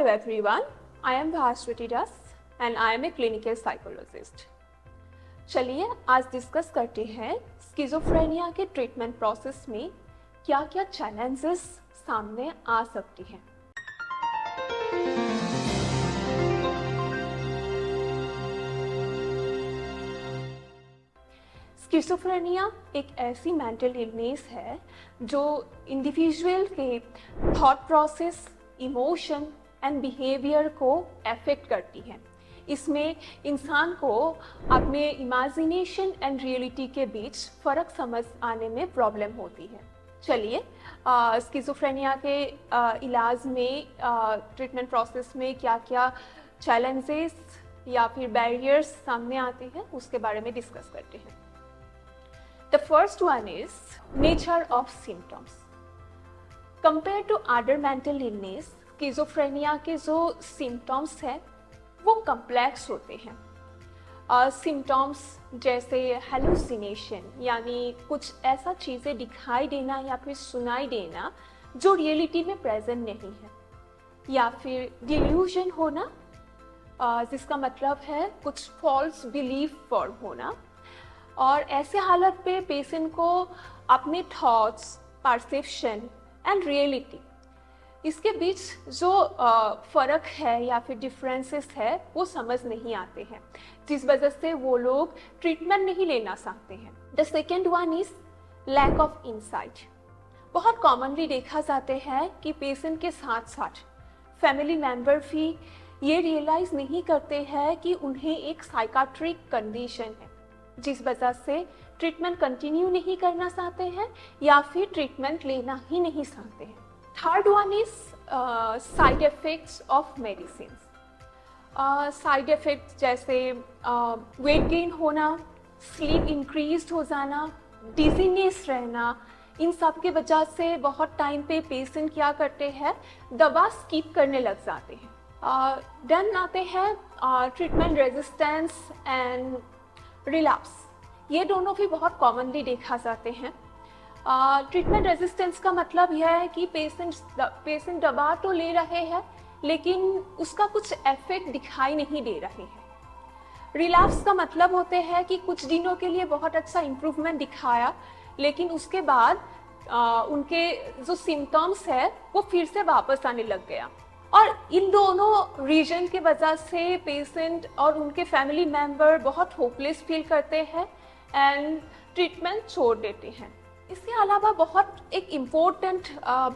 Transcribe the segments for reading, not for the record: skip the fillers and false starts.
Hello everyone, I am Bhaswati Das and I am a clinical psychologist. चलिए आज discuss करते हैं schizophrenia के ट्रीटमेंट प्रोसेस में क्या क्या चैलेंजेस सामने आ सकती हैं। स्किज़ोफ्रेनिया एक ऐसी मेंटल इलनेस है जो इंडिविजुअल के thought process, emotion and behaviour को अफेक्ट करती है। इसमें इंसान को अपने इमेजिनेशन एंड रियलिटी के बीच फ़र्क समझ आने में प्रॉब्लम होती है। चलिए स्किज़ोफ्रेनिया के इलाज में ट्रीटमेंट प्रोसेस में क्या क्या चैलेंजेस या फिर बैरियर्स सामने आते हैं उसके बारे में डिस्कस करते हैं। The first one is nature of symptoms. Compare to other mental illness, schizophrenia के जो सिम्टम्स हैं वो कम्प्लेक्स होते हैं। सिम्टम्स जैसे हेलुसिनेशन यानी कुछ ऐसा चीज़ें दिखाई देना या फिर सुनाई देना जो रियलिटी में प्रेजेंट नहीं है, या फिर डिल्यूजन होना जिसका मतलब है कुछ फॉल्स बिलीफ फॉर्म होना। और ऐसे हालत पे पेशेंट को अपने थॉट्स, परसेप्शन एंड रियलिटी इसके बीच जो फ़र्क है या फिर डिफरेंसेस है वो समझ नहीं आते हैं, जिस वजह से वो लोग ट्रीटमेंट नहीं लेना चाहते हैं। The second one is lack of insight. बहुत कॉमनली देखा जाते हैं कि पेशेंट के साथ साथ फैमिली मेम्बर भी ये रियलाइज़ नहीं करते हैं कि उन्हें एक साइकाट्रिक कंडीशन है, जिस वजह से ट्रीटमेंट कंटिन्यू नहीं करना चाहते हैं या फिर ट्रीटमेंट लेना ही नहीं चाहते हैं। Third one is side effects of medicine. Side effects जैसे वेट गेन होना, स्लीप इंक्रीज हो जाना, डिजीनेस रहना, इन सब के वजह से बहुत टाइम पे पेशेंट क्या करते हैं, दवा स्किप करने लग जाते हैं। देन आते हैं ट्रीटमेंट रेजिस्टेंस एंड रिलैप्स। ये दोनों भी बहुत कॉमनली देखा जाते हैं। ट्रीटमेंट रेजिस्टेंस का मतलब यह है कि पेशेंट दवा तो ले रहे हैं लेकिन उसका कुछ इफेक्ट दिखाई नहीं दे रहे हैं। रिलैप्स का मतलब होते हैं कि कुछ दिनों के लिए बहुत अच्छा इम्प्रूवमेंट दिखाया लेकिन उसके बाद उनके जो सिम्टम्स है वो फिर से वापस आने लग गया। और इन दोनों रीजन के वजह से पेशेंट और उनके फैमिली मेम्बर बहुत होपलेस फील करते हैं एंड ट्रीटमेंट छोड़ देते हैं। इसके अलावा बहुत एक इम्पोर्टेंट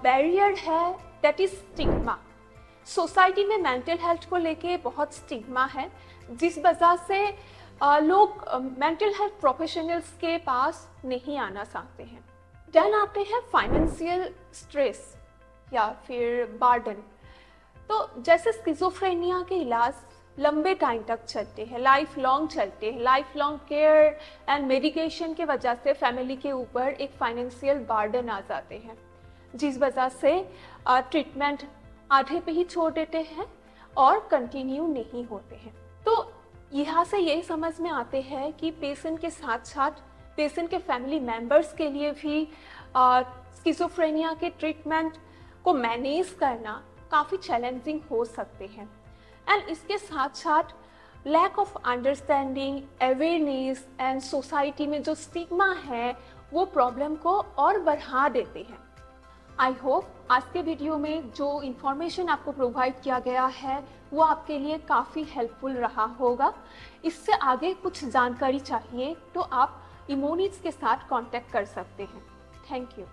बैरियर है, दैट इज स्टिग्मा। सोसाइटी में मेंटल हेल्थ को लेके बहुत स्टिग्मा है, जिस वजह से लोग मेंटल हेल्थ प्रोफेशनल्स के पास नहीं आना चाहते हैं। देन आते हैं फाइनेंशियल स्ट्रेस या फिर बर्डन। तो जैसे स्किज़ोफ्रेनिया के इलाज लंबे टाइम तक चलते हैं, लाइफ लॉन्ग चलते हैं, life long care and medication के वजह से फैमिली के ऊपर एक फाइनेंशियल बर्डन आ जाते हैं, जिस वजह से ट्रीटमेंट आधे पे ही छोड़ देते हैं और कंटिन्यू नहीं होते हैं। तो यहाँ से यही समझ में आते हैं कि पेशेंट के साथ साथ पेशेंट के फैमिली मेम्बर्स के लिए भी स्किज़ोफ्रेनिया के ट्रीटमेंट को मैनेज करना काफ़ी चैलेंजिंग हो सकते हैं। एंड इसके साथ साथ lack of understanding, awareness and society में जो स्टिग्मा है वो प्रॉब्लम को और बढ़ा देते हैं। आई होप आज के वीडियो में जो इन्फॉर्मेशन आपको प्रोवाइड किया गया है वो आपके लिए काफ़ी हेल्पफुल रहा होगा। इससे आगे कुछ जानकारी चाहिए तो आप इमोनिट्स के साथ कांटेक्ट कर सकते हैं। Thank you.